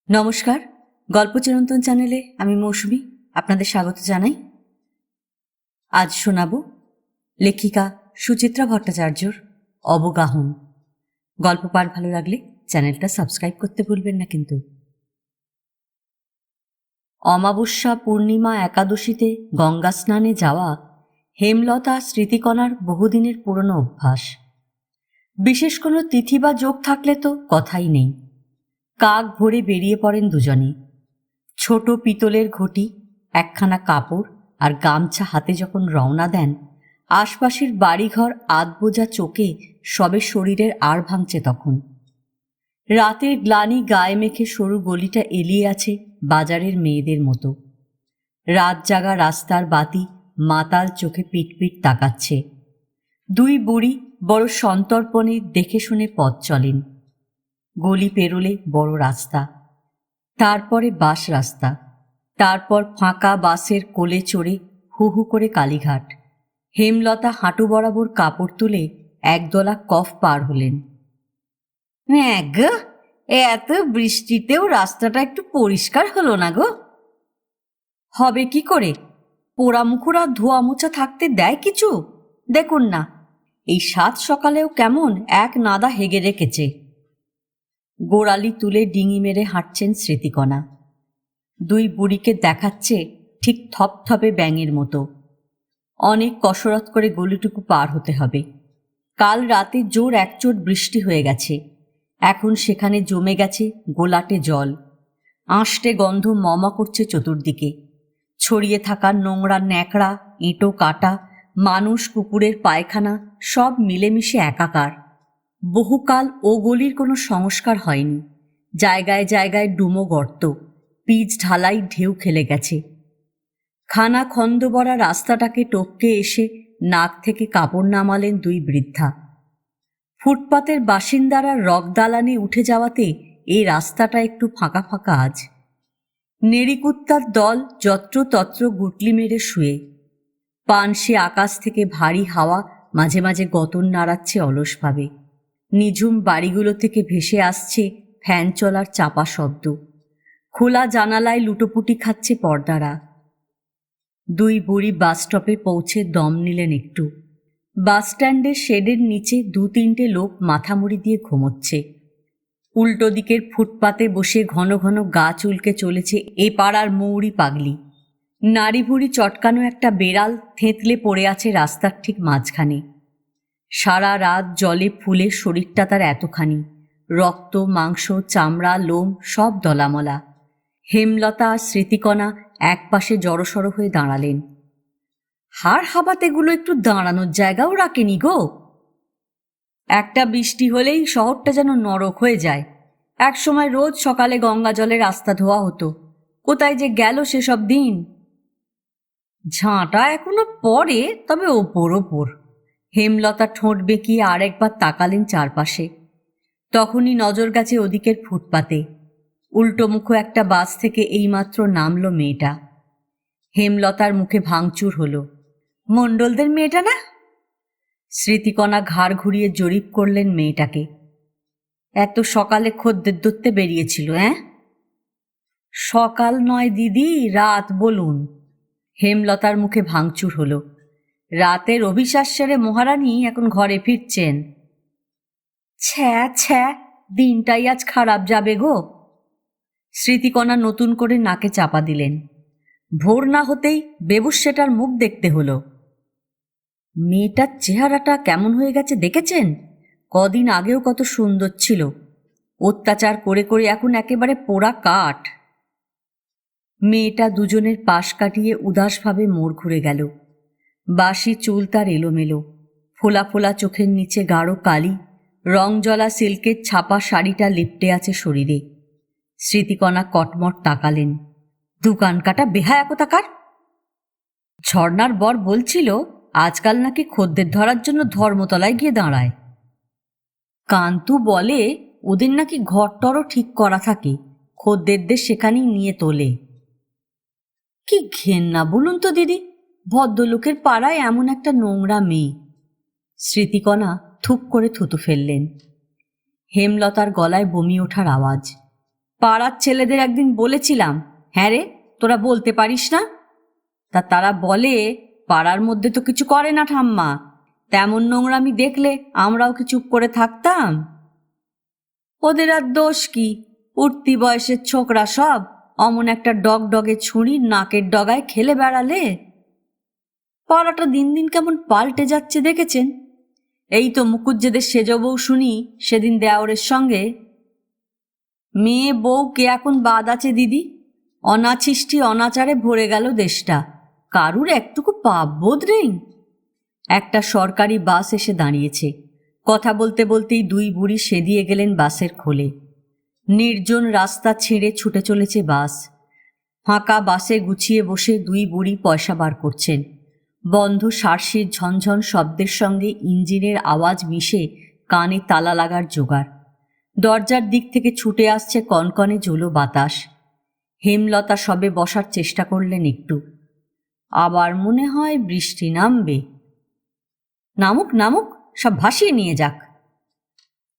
নমস্কার, গল্প চিরন্তন চ্যানেলে আমি মৌসুমী আপনাদের স্বাগত জানাই। আজ শোনাব লেখিকা সুচিত্রা ভট্টাচার্যর অবগাহন। গল্প পাঠ ভালো লাগলে চ্যানেলটা সাবস্ক্রাইব করতে ভুলবেন না কিন্তু। অমাবস্যা, পূর্ণিমা, একাদশীতে গঙ্গা স্নানে যাওয়া হেমলতা স্মৃতিকণার বহুদিনের পুরনো অভ্যাস। বিশেষ কোনো তিথি বা যোগ থাকলে তো কথাই নেই। কাক ভরে বেরিয়ে পড়েন দুজনে। ছোট পিতলের ঘটি, একখানা কাপড় আর গামছা হাতে যখন রওনা দেন, আশপাশের বাড়িঘর আধবোঝা চোখে সবে শরীরের আড় ভাঙছে তখন। রাতের গ্লানি গায়ে মেখে সরু গলিটা এলিয়ে আছে বাজারের মেয়েদের মতো। রাত জাগা রাস্তার বাতি মাতাল চোখে পিটপিট তাকাচ্ছে। দুই বুড়ি বড় সন্তর্পণে দেখে শুনে পথ চলেন। গলি পেরোলে বড় রাস্তা, তারপরে বাস রাস্তা, তারপর ফাঁকা বাসের কোলে চড়ে হু হু করে কালীঘাট। হেমলতা হাঁটু বরাবর কাপড় তুলে একদলা কফ পার হলেন। গো, এত বৃষ্টিতেও রাস্তাটা একটু পরিষ্কার হলো না গো। হবে কি করে? পোড়ামুখুরা ধোয়া মোছা থাকতে দেয় কিছু? দেখুন না, এই সাত সকালেও কেমন এক নাদা হেগে রেখেছে। গোড়ালি তুলে ডিঙি মেরে হাঁটছেন স্মৃতিকণা। দুই বুড়িকে দেখাচ্ছে ঠিক থপথপে ব্যাঙের মতো। অনেক কসরত করে গলিটুকু পার হতে হবে। কাল রাতে জোর একচোট বৃষ্টি হয়ে গেছে। এখন সেখানে জমে গেছে গোলাটে জল। আঁশটে গন্ধ মমা করছে চতুর্দিকে। ছড়িয়ে থাকা নোংরা ন্যাকড়া, এঁটো কাটা, মানুষ, কুকুরের পায়খানা সব মিলেমিশে একাকার। বহুকাল ও গলির কোনো সংস্কার হয়নি। জায়গায় জায়গায় ডুমো গর্ত, পিচ ঢালাই ঢেউ খেলে গেছে। খানা খন্দ ভরা রাস্তাটাকে টপকে এসে নাক থেকে কাপড় নামালেন দুই বৃদ্ধা। ফুটপাতের বাসিন্দারা রক দালানে উঠে যাওয়াতে এই রাস্তাটা একটু ফাঁকা ফাঁকা আজ। নেড়িকুত্তার দল যত্রতত্র গুটলি মেরে শুয়ে। পানসে আকাশ থেকে ভারী হাওয়া মাঝে মাঝে গতন নাড়াচ্ছে অলসভাবে। নিঝুম বাড়িগুলো থেকে ভেসে আসছে ফ্যান চলার চাপা শব্দ। খোলা জানালায় লুটোপুটি খাচ্ছে পর্দারা। দুই বুড়ি বাস স্টপে পৌঁছে দম নিলেন একটু। বাস স্ট্যান্ডের শেডের নিচে দু তিনটে লোক মাথামুড়ি দিয়ে ঘুমোচ্ছে। উল্টো দিকের ফুটপাতে বসে ঘন ঘন গা চুলকে চলেছে এ পাড়ার মৌরি পাগলি। নাড়ি ভুড়ি চটকানো একটা বেড়াল থেঁতলে পড়ে আছে রাস্তার ঠিক মাঝখানে। সারা রাত জলে ফুলে শরীরটা তার এতখানি, রক্ত, মাংস, চামড়া, লোম সব দলামলা। হেমলতা আর স্মৃতিকণা একপাশে জড়সড় হয়ে দাঁড়ালেন। হাড় হাবাতেগুলো একটু দাঁড়ানোর জায়গাও রাখেনি গো। একটা বৃষ্টি হলেই শহরটা যেন নরক হয়ে যায়। একসময় রোজ সকালে গঙ্গা জলে রাস্তা ধোয়া হতো, কোথায় যে গেল সেসব দিন। ঝাঁটা এখনো পড়ে, তবে ওপর ওপর। হেমলতা ঠোঁট বেঁকিয়ে আর একবার তাকালেন চারপাশে। তখনই নজর গেছে ওদিকের ফুটপাতে। উল্টোমুখো একটা বাস থেকে এইমাত্র নামলো মেয়েটা। হেমলতার মুখে ভাঙচুর হলো। মণ্ডলদের মেয়েটা না? স্মৃতিকণা ঘাড় ঘুরিয়ে জরিপ করলেন মেয়েটাকে। এত সকালে খদ্দের ধরতে বেরিয়েছিল? সকাল নয় দিদি, রাত বলুন। হেমলতার মুখে ভাঙচুর হলো। রাতের অভিশ্বাস সেরে মহারানী এখন ঘরে ফিরছেন। ছ্যা ছ্যা, দিনটাই আজ খারাপ যাবে গো। স্মৃতিকণা নতুন করে নাকে চাপা দিলেন। ভোর না হতেই বেবুসেটার মুখ দেখতে হলো। মেয়েটার চেহারাটা কেমন হয়ে গেছে দেখেছেন? কদিন আগেও কত সুন্দর ছিল, অত্যাচার করে করে এখন একেবারে পোড়া কাঠ। মেয়েটা দুজনের পাশ কাটিয়ে উদাসভাবে মোড় ঘুরে গেল। বাসি চুল তার এলোমেলো, ফোলা ফোলা চোখের নিচে গাঢ় কালি, রংজলা সিল্কের ছাপা শাড়িটা লিপটে আছে শরীরে। স্মৃতিকণা কটমট তাকালেন। দোকান কাটা বেহায়া কোথাকার। ঝর্নার বর বলছিল আজকাল নাকি খদ্দের ধরার জন্য ধর্মতলায় গিয়ে দাঁড়ায়। কান্তু বলে ওদের নাকি ঘরটরও ঠিক করা থাকে, খদ্দেরদের সেখানেই নিয়ে তোলে। কি ঘেন্না বলুন তো দিদি, ভদ্রলোকের পাড়ায় এমন একটা নোংরা মেয়ে। স্মৃতিকণা থুক করে থুতু ফেললেন। হেমলতার গলায় বমি ওঠার আওয়াজ। পাড়ার ছেলেদের একদিন বলেছিলাম, হ্যাঁ রে, তোরা বলতে পারিস না? তা তারা বলে, পাড়ার মধ্যে তো কিছু করে না ঠাম্মা, তেমন নোংরামি দেখলে আমরাও কি চুপ করে থাকতাম? ওদের আর দোষ কি? উঠতি বয়সের ছোকরা সব অমন একটা ডগডগে ছুরি নাকের ডগায় খেলে বেড়ালে। পাড়াটা দিন দিন কেমন পাল্টে যাচ্ছে দেখেছেন? এই তো মুকুজ্জেদের সেজ বউ শুনি সেদিন দেওরের সঙ্গে। মেয়ে বউ কে এখন বাদ আছে দিদি? অনাছিষ্টি অনাচারে ভরে গেল দেশটা, কারুর একটুকু পাপ বোধ নেই। একটা সরকারি বাস এসে দাঁড়িয়েছে। কথা বলতে বলতেই দুই বুড়ি সেদিয়ে গেলেন বাসের খোলে। নির্জন রাস্তা ছেড়ে ছুটে চলেছে বাস। ফাঁকা বাসে গুছিয়ে বসে দুই বুড়ি পয়সা বার করছেন। বন্ধ সার্সির ঝনঝন শব্দের সঙ্গে ইঞ্জিনের আওয়াজ মিশে কানে তালা লাগার জোগাড়। দরজার দিক থেকে ছুটে আসছে কনকনে জোলো বাতাস। হেমলতা সবে বসার চেষ্টা করলেন একটু, আবার মনে হয় বৃষ্টি নামবে। নামুক নামুক, সব ভাসিয়ে নিয়ে যাক।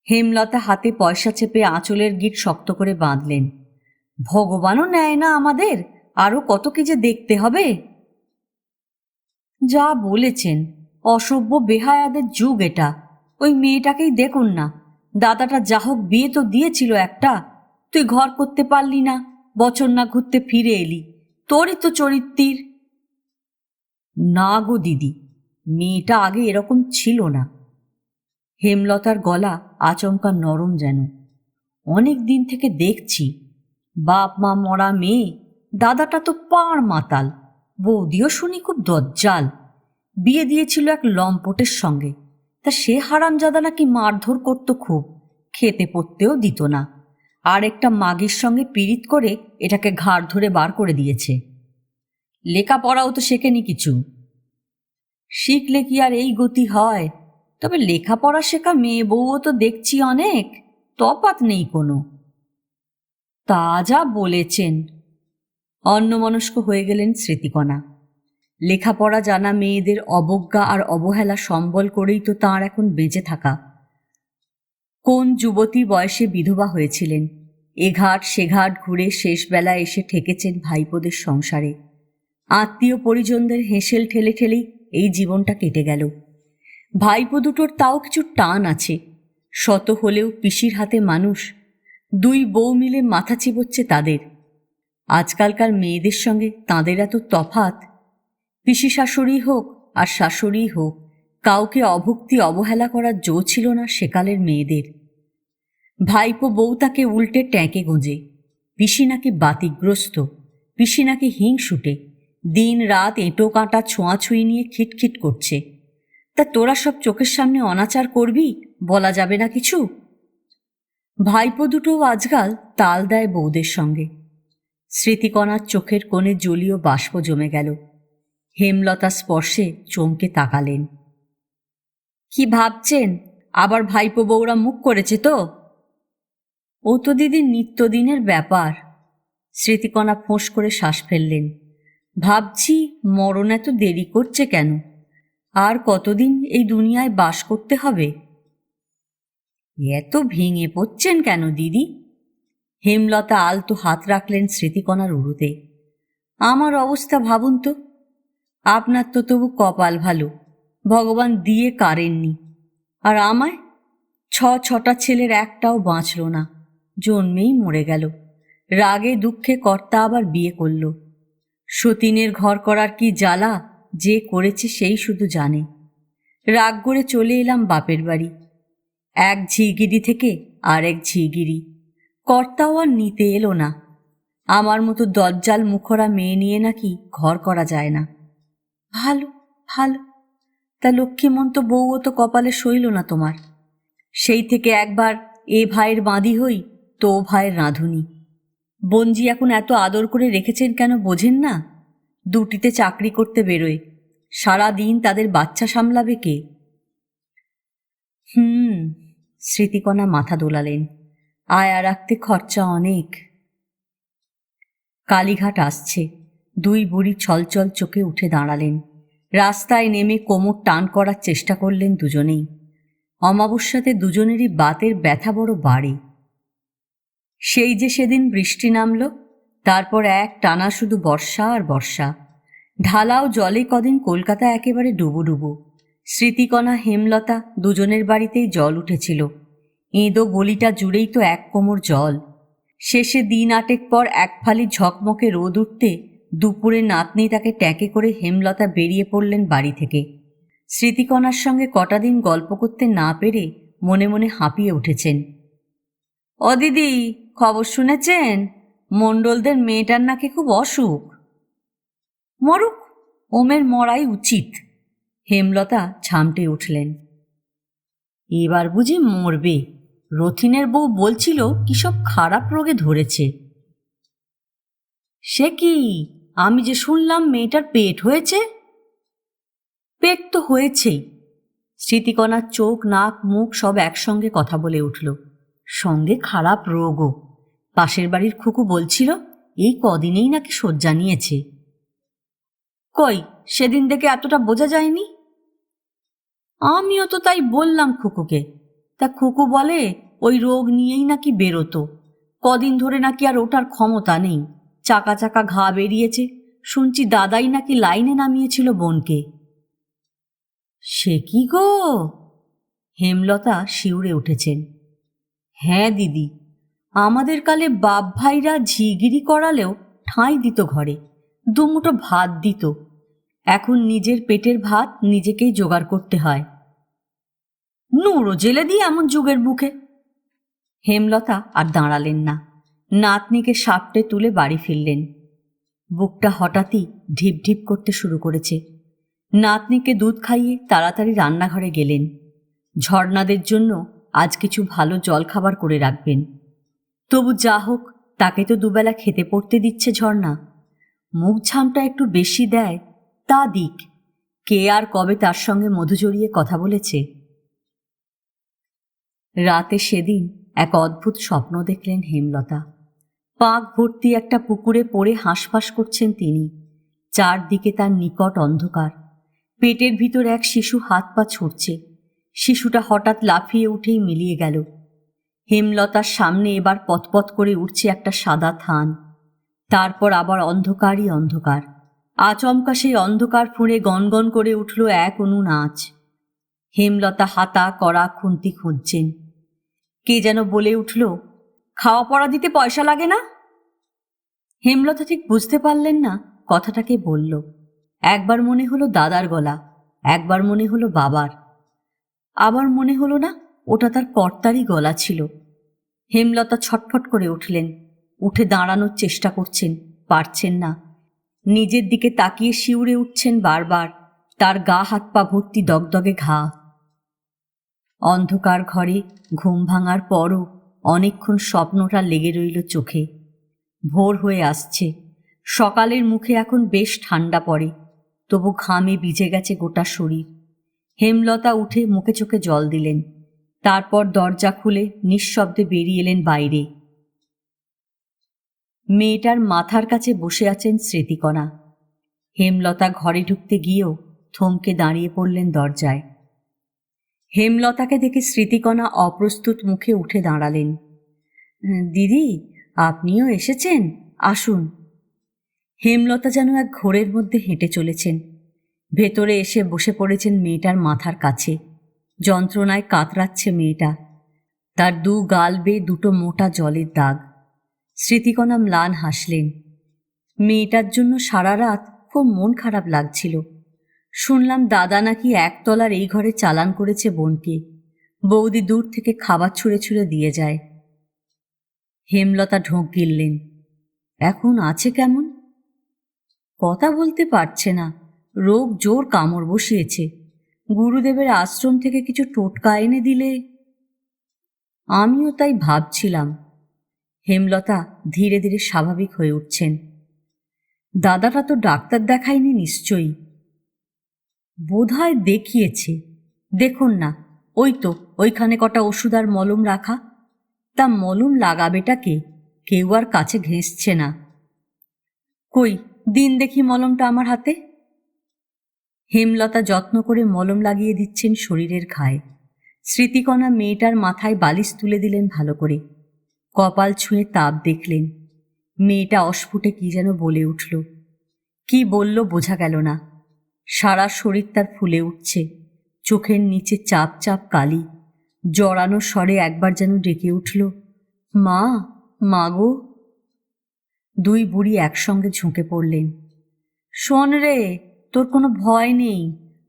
হেমলতা হাতে পয়সা চেপে আঁচলের গিট শক্ত করে বাঁধলেন। ভগবানও নেয় না আমাদের, আরও কত কি যে দেখতে হবে। যা বলেছেন, অসভ্য বেহায়াদের যুগ এটা। ওই মেয়েটাকেই দেখুন না, দাদাটা যা হোক বিয়ে তো দিয়েছিল একটা, তুই ঘর করতে পারলি না, বছর না ঘুরতে ফিরে এলি, তোরই তো চরিত্রের। না গো দিদি, মেয়েটা আগে এরকম ছিল না। হেমলতার গলা আচমকা নরম যেন। অনেক দিন থেকে দেখছি, বাপ মা মরা মেয়ে, দাদাটা তো পাড় মাতাল, বৌদিও শুনি খুব দজ্জাল। বিয়ে দিয়েছিল এক লম্পটের সঙ্গে, তা সে হারামজাদা নাকি মারধর করত খুব, খেতে পড়তেও দিত না। আর একটা মাগির সঙ্গে পীড়িত করে এটাকে ঘাড় ধরে বার করে দিয়েছে। লেখাপড়াও তো শেখেনি কিছু। শিখলে কি আর এই গতি হয়? তবে লেখাপড়া শেখা মেয়ে বউও তো দেখছি অনেক, তফাৎ নেই কোনো। তা যা বলেছেন। অন্যমনস্ক হয়ে গেলেন স্মৃতিকণা। লেখাপড়া জানা মেয়েদের অবজ্ঞা আর অবহেলা সম্বল করেই তো তাঁর এখন বেঁচে থাকা। কোন যুবতী বয়সে বিধবা হয়েছিলেন, এ ঘাট সে ঘাট ঘুরে শেষবেলায় এসে ঠেকেছেন ভাইপোদের সংসারে। আত্মীয় পরিজনদের হেসেল ঠেলে ঠেলেই এই জীবনটা কেটে গেল। ভাইপো দুটোর তাও কিছু টান আছে, শত হলেও পিসির হাতে মানুষ। দুই বউ মিলে মাথা চিবোচ্ছে তাদের। আজকালকার মেয়েদের সঙ্গে তাঁদের এত তফাৎ। পিসি শাশুড়ি হোক আর শাশুড়ি হোক, কাউকে অভক্তি অবহেলা করার জো ছিল না সেকালের মেয়েদের। ভাইপো বউ তাকে উল্টে ট্যাঁকে গোঁজে। পিসি নাকি বাতিগ্রস্ত, পিসি নাকি হিংসুটে, দিন রাত এঁটো কাঁটা ছোঁয়াছুঁই নিয়ে খিটখিট করছে। তা তোরা সব চোখের সামনে অনাচার করবি, বলা যাবে না কিছু? ভাইপো দুটো আজকাল তাল দেয় বউদের সঙ্গে। স্মৃতিকণার চোখের কোণে জলীয় বাষ্প জমে গেল। হেমলতা স্পর্শে চমকে তাকালেন। কি ভাবছেন? আবার ভাইপো বউরা মুখ করেছে তো? ও তো দিদির নিত্যদিনের ব্যাপার। স্মৃতিকণা ফোঁস করে শ্বাস ফেললেন। ভাবছি মরণ এত দেরি করছে কেন? আর কতদিন এই দুনিয়ায় বাস করতে হবে? এত ভেঙে পড়ছেন কেন দিদি? হেমলতা আলতো হাত রাখলেন স্মৃতিকণার উরুতে। আমার অবস্থা ভাবুন তো। আপনার তো তবু কপাল ভালো, ভগবান দিয়ে কারেননি। আর আমায় ছটা ছেলের একটাও বাঁচল না, জন্মেই মরে গেল। রাগে দুঃখে কর্তা আবার বিয়ে করল। সতীনের ঘর করার কি জ্বালা, যে করেছে সেই শুধু জানে। রাগ করে চলে এলাম বাপের বাড়ি। এক ঝিগিরি থেকে আর এক ঝিগিরি, কর্তাও আর নিতে এলো না। আমার মতো দজ্জাল মুখরা মেয়ে নিয়ে নাকি ঘর করা যায় না। ভালো ভালো, তা লক্ষ্মীমন্ত বউও তো কপালে সইল না তোমার। সেই থেকে একবার এ ভাইয়ের বাঁধি হই তো ও ভাইয়ের রাঁধুনি। বঞ্জি এখন এত আদর করে রেখেছেন কেন বোঝেন না? দুটিতে চাকরি করতে বেরোয়, সারা দিন তাদের বাচ্চা সামলাবে কে? স্মৃতিকণা মাথা দোলালেন। আয়া রাখতে খরচা অনেক। কালীঘাট আসছে। দুই বুড়ি ছলছল চোখে উঠে দাঁড়ালেন। রাস্তায় নেমে কোমর টান করার চেষ্টা করলেন দুজনেই। অমাবস্যাতে দুজনেরই বাতের ব্যথা বড় বাড়ে। সেই যে সেদিন বৃষ্টি নামল, তারপর এক টানা শুধু বর্ষা আর বর্ষা। ঢালাও জলে কদিন কলকাতা একেবারে ডুবুডুবু। স্মৃতিকণা হেমলতা দুজনের বাড়িতেই জল উঠেছিল। এঁদো গলিটা জুড়েই তো এক কোমর জল। শেষে দিন আটেক পর এক ফালি ঝকমকে রোদ উঠতে দুপুরে নাতনি তাকে ট্যাঁকে করে হেমলতা বেরিয়ে পড়লেন বাড়ি থেকে। স্মৃতিকণার সঙ্গে কটা দিন গল্প করতে না পেরে মনে মনে হাঁপিয়ে উঠেছেন। ও দিদি, খবর শুনেছেন? মণ্ডলদের মেয়েটার নাকি খুব অসুখ। মরুক, ওমের মরাই উচিত। হেমলতা ঝামটে উঠলেন। এবার বুঝি মরবে? রথিনের বউ বলছিল কি সব খারাপ রোগে ধরেছে। সে কি? আমি যে শুনলাম মেয়েটার পেট হয়েছে। পেট তো হয়েছেই। স্মৃতিকণার চোখ নাক মুখ সব একসঙ্গে কথা বলে উঠল। সঙ্গে খারাপ রোগও। পাশের বাড়ির খুকু বলছিল এই কদিনেই নাকি শয্যা নিয়েছে। কই, সেদিন দেখে এতটা বোঝা যায়নি। আমিও তো তাই বললাম খুকুকে। তা খুকু বলে ওই রোগ নিয়েই নাকি বেরোতো। কদিন ধরে নাকি আর ওঠার ক্ষমতা নেই। চাকা চাকা ঘা বেরিয়েছে। শুনছি দাদাই নাকি লাইনে নামিয়েছিল বোনকে। সে কি গো? হেমলতা শিউরে উঠেছেন। হ্যাঁ দিদি, আমাদের কালে বাপ ভাইরা ঝিগিরি করালেও ঠাঁই দিত ঘরে, দুমুঠো ভাত দিত। এখন নিজের পেটের ভাত নিজেকেই জোগাড় করতে হয়। নুরো জেলে দিয়ে এমন যুগের মুখে। হেমলতা আর দাঁড়ালেন না। নাতনিকে সাপটে তুলে বাড়ি ফিরলেন। বুকটা হঠাৎই ঢিপ ঢিপ করতে শুরু করেছে। নাতনিকে দুধ খাইয়ে তাড়াতাড়ি রান্নাঘরে গেলেন। ঝর্ণাদের জন্য আজ কিছু ভালো জলখাবার করে রাখবেন। তবু যা হোক, তাকে তো দুবেলা খেতে পড়তে দিচ্ছে ঝর্ণা। মুখ ঝামটা একটু বেশি দেয়, তা দিক। কে আর কবে তার সঙ্গে মধু জড়িয়ে কথা বলেছে। রাতে সেদিন এক অদ্ভুত স্বপ্ন দেখলেন হেমলতা। পাক ভর্তি একটা পুকুরে পড়ে হাঁসফাঁস করছেন তিনি। চারদিকে তার নিকট অন্ধকার। পেটের ভিতর এক শিশু হাত পা ছুটছে। শিশুটা হঠাৎ লাফিয়ে উঠেই মিলিয়ে গেল। হেমলতার সামনে এবার পথপথ করে উঠছে একটা সাদা থান। তারপর আবার অন্ধকারই অন্ধকার। আচমকা সেই অন্ধকার ফুঁড়ে গনগন করে উঠল এক অনু নাচ। হেমলতা হাতা করা খুন্তি খুঁজছেন। কে যেন বলে উঠল, খাওয়া পড়া দিতে পয়সা লাগে না। হেমলতা ঠিক বুঝতে পারলেন না কথাটাকে বলল। একবার মনে হলো দাদার গলা, একবার মনে হলো বাবার, আবার মনে হলো না ওটা তার কর্তারই গলা ছিল। হেমলতা ছটফট করে উঠলেন। উঠে দাঁড়ানোর চেষ্টা করছেন, পারছেন না। নিজের দিকে তাকিয়ে শিউরে উঠছেন বারবার। তার গা হাত পা ভর্তি দগদগে ঘা। অন্ধকার ঘরে ঘুম ভাঙার পরও অনেকক্ষণ স্বপ্নটা লেগে রইল চোখে। ভোর হয়ে আসছে। সকালের মুখে এখন বেশ ঠান্ডা পড়ে, তবু ঘামে ভিজে গেছে গোটা শরীর। হেমলতা উঠে মুখে চোখে জল দিলেন। তারপর দরজা খুলে নিঃশব্দে বেরিয়ে এলেন বাইরে। মেয়েটার মাথার কাছে বসে আছেন স্মৃতিকণা। হেমলতা ঘরে ঢুকতে গিয়েও থমকে দাঁড়িয়ে পড়লেন দরজায়। হেমলতাকে দেখে স্মৃতিকণা অপ্রস্তুত মুখে উঠে দাঁড়ালেন। দিদি, আপনিও এসেছেন, আসুন। হেমলতা যেন এক ঘোরের মধ্যে হেঁটে চলেছেন। ভেতরে এসে বসে পড়েছেন মেয়েটার মাথার কাছে। যন্ত্রণায় কাতরাচ্ছে মেয়েটা। তার দু গাল বেয়ে দুটো মোটা জলের দাগ। স্মৃতিকণা ম্লান হাসলেন। মেয়েটার জন্য সারা রাত খুব মন খারাপ লাগছিল। শুনলাম দাদা নাকি একতলার এই ঘরে চালান করেছে বোনকে। বৌদি দূর থেকে খাবার ছুঁড়ে ছুঁড়ে দিয়ে যায়। হেমলতা ঢোক গিললেন। এখন আছে কেমন? কথা বলতে পারছে না, রোগ জোর কামড় বসিয়েছে। গুরুদেবের আশ্রম থেকে কিছু টোটকা এনে দিলে। আমিও তাই ভাবছিলাম। হেমলতা ধীরে ধীরে স্বাভাবিক হয়ে উঠছেন। দাদাটা তো ডাক্তার দেখায়নি নিশ্চয়ই। বোধহয় দেখিয়েছে। দেখুন না, ওই তো ওইখানে কটা ওষুধ আর মলম রাখা। তা মলম লাগাবেটাকে কেউ আর কাছে ঘেঁষছে না। কই, দিন দেখি মলমটা আমার হাতে। হেমলতা যত্ন করে মলম লাগিয়ে দিচ্ছেন শরীরের ঘায়ে। স্মৃতিকণা মেয়েটার মাথায় বালিশ তুলে দিলেন ভালো করে। কপাল ছুঁয়ে তাপ দেখলেন। মেয়েটা অস্ফুটে কি যেন বলে উঠল। কি বলল বোঝা গেল না। সারা শরীর তার ফুলে উঠছে, চোখের নিচে চাপ চাপ কালি। জড়ানো স্বরে একবার যেন ডেকে উঠল, মা, মা গো। দুই বুড়ি একসঙ্গে ঝুঁকে পড়লেন। শোন রে, তোর কোনো ভয় নেই,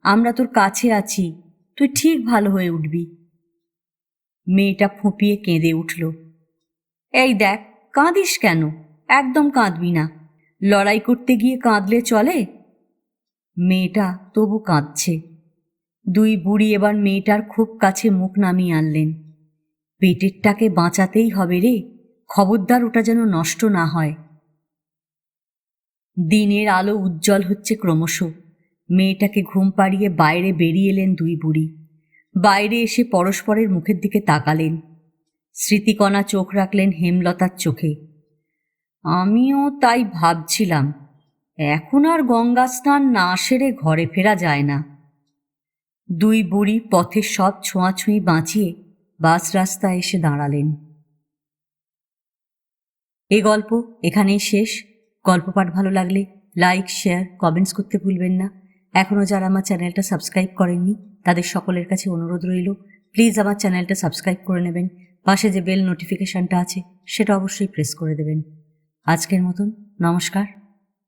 আমরা তোর কাছে আছি, তুই ঠিক ভালো হয়ে উঠবি। মেয়েটা ফুঁপিয়ে কেঁদে উঠল। এই দেখ, কাঁদিস কেন? একদম কাঁদবি না। লড়াই করতে গিয়ে কাঁদলে চলে? মেয়েটা তবু কাঁদছে। দুই বুড়ি এবার মেয়েটার খুব কাছে মুখ নামিয়ে আনলেন। পেটেরটাকে বাঁচাতেই হবে রে, খবরদার ওটা যেন নষ্ট না হয়। দিনের আলো উজ্জ্বল হচ্ছে ক্রমশ। মেয়েটাকে ঘুম পাড়িয়ে বাইরে বেরিয়ে এলেন দুই বুড়ি। বাইরে এসে পরস্পরের মুখের দিকে তাকালেন। স্মৃতিকণা চোখ রাখলেন হেমলতার চোখে। আমিও তাই ভাবছিলাম, এখন আর গঙ্গা স্নান না সেরে ঘরে ফেরা যায় না। দুই বুড়ি পথের সব ছোঁয়াছুঁই বাঁচিয়ে বাস রাস্তায় এসে দাঁড়ালেন। এই গল্প এখানেই শেষ। গল্প পাঠ ভালো লাগলে লাইক, শেয়ার, কমেন্টস করতে ভুলবেন না। এখনও যারা আমার চ্যানেলটা সাবস্ক্রাইব করেননি তাদের সকলের কাছে অনুরোধ রইল, প্লিজ আমার চ্যানেলটা সাবস্ক্রাইব করে নেবেন। পাশে যে বেল নোটিফিকেশানটা আছে সেটা অবশ্যই প্রেস করে দেবেন। আজকের মতন নমস্কার।